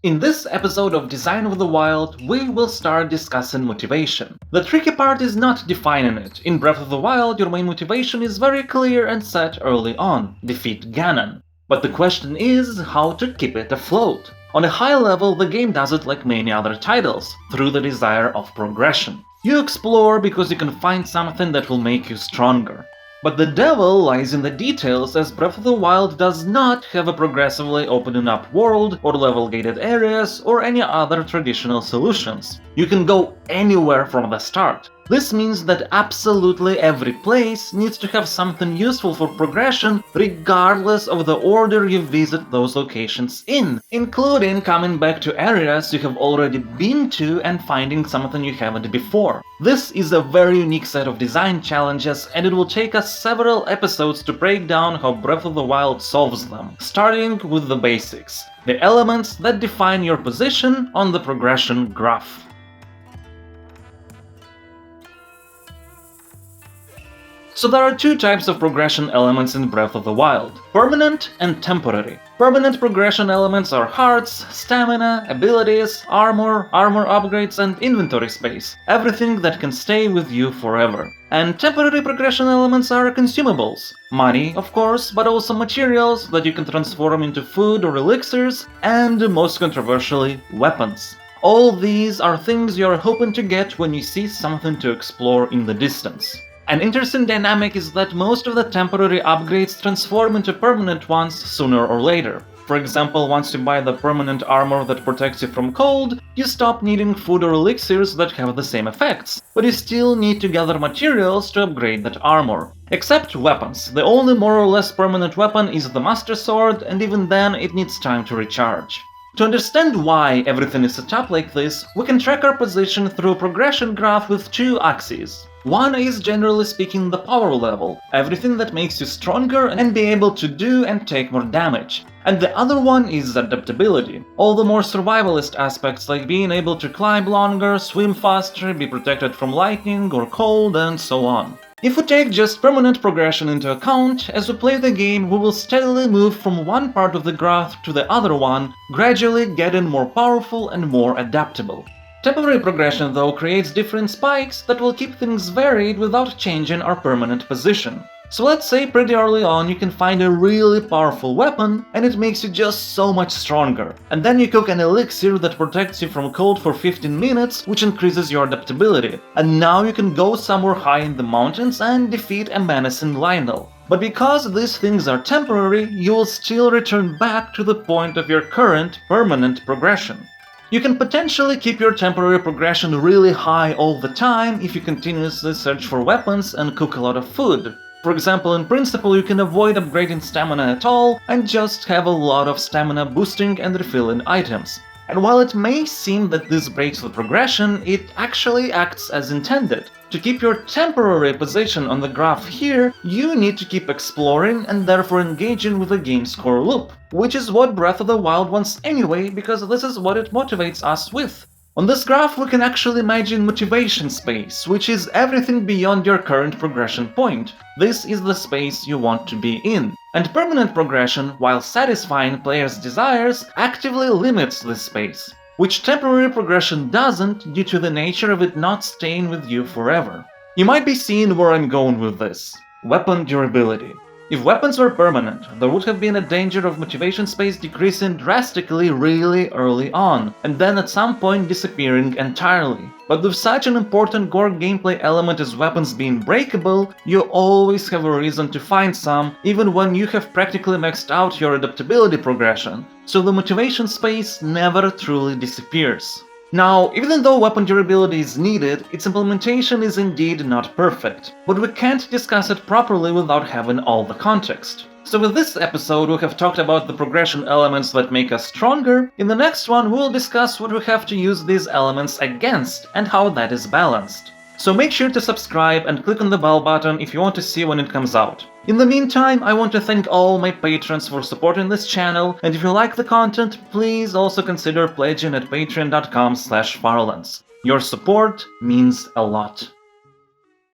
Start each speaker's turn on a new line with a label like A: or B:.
A: In this episode of Design of the Wild, we will start discussing motivation. The tricky part is not defining it. In Breath of the Wild, your main motivation is very clear and set early on: defeat Ganon. But the question is how to keep it afloat. On a high level, the game does it like many other titles, through the desire of progression. You explore because you can find something that will make you stronger. But the devil lies in the details, as Breath of the Wild does not have a progressively opening up world, or level-gated areas, or any other traditional solutions. You can go anywhere from the start. This means that absolutely every place needs to have something useful for progression, regardless of the order you visit those locations in, including coming back to areas you have already been to and finding something you haven't before. This is a very unique set of design challenges, and it will take us several episodes to break down how Breath of the Wild solves them, starting with the basics, the elements that define your position on the progression graph. So there are two types of progression elements in Breath of the Wild: permanent and temporary. Permanent progression elements are hearts, stamina, abilities, armor upgrades, and inventory space, everything that can stay with you forever. And temporary progression elements are consumables. Money, of course, but also materials that you can transform into food or elixirs, and most controversially, weapons. All these are things you're hoping to get when you see something to explore in the distance. An interesting dynamic is that most of the temporary upgrades transform into permanent ones sooner or later. For example, once you buy the permanent armor that protects you from cold, you stop needing food or elixirs that have the same effects, but you still need to gather materials to upgrade that armor. Except weapons. The only more or less permanent weapon is the Master Sword, and even then it needs time to recharge. To understand why everything is set up like this, we can track our position through a progression graph with two axes. One is, generally speaking, the power level, everything that makes you stronger and be able to do and take more damage. And the other one is adaptability, all the more survivalist aspects like being able to climb longer, swim faster, be protected from lightning or cold, and so on. If we take just permanent progression into account, as we play the game we will steadily move from one part of the graph to the other one, gradually getting more powerful and more adaptable. Temporary progression, though, creates different spikes that will keep things varied without changing our permanent position. So let's say pretty early on you can find a really powerful weapon and it makes you just so much stronger. And then you cook an elixir that protects you from cold for 15 minutes, which increases your adaptability. And now you can go somewhere high in the mountains and defeat a menacing Lionel. But because these things are temporary, you will still return back to the point of your current permanent progression. You can potentially keep your temporary progression really high all the time if you continuously search for weapons and cook a lot of food. For example, in principle you can avoid upgrading stamina at all and just have a lot of stamina boosting and refilling items. And while it may seem that this breaks the progression, it actually acts as intended. To keep your temporary position on the graph here, you need to keep exploring and therefore engaging with the game's core loop, which is what Breath of the Wild wants anyway, because this is what it motivates us with. On this graph we can actually imagine motivation space, which is everything beyond your current progression point. This is the space you want to be in. And permanent progression, while satisfying players' desires, actively limits this space, which temporary progression doesn't due to the nature of it not staying with you forever. You might be seeing where I'm going with this. Weapon durability. If weapons were permanent, there would have been a danger of motivation space decreasing drastically really early on, and then at some point disappearing entirely. But with such an important core gameplay element as weapons being breakable, you always have a reason to find some, even when you have practically maxed out your adaptability progression, so the motivation space never truly disappears. Now, even though weapon durability is needed, its implementation is indeed not perfect, but we can't discuss it properly without having all the context. So with this episode we have talked about the progression elements that make us stronger. In the next one we'll discuss what we have to use these elements against and how that is balanced. So make sure to subscribe and click on the bell button if you want to see when it comes out. In the meantime, I want to thank all my patrons for supporting this channel, and if you like the content, please also consider pledging at patreon.com/Farlands. Your support means a lot.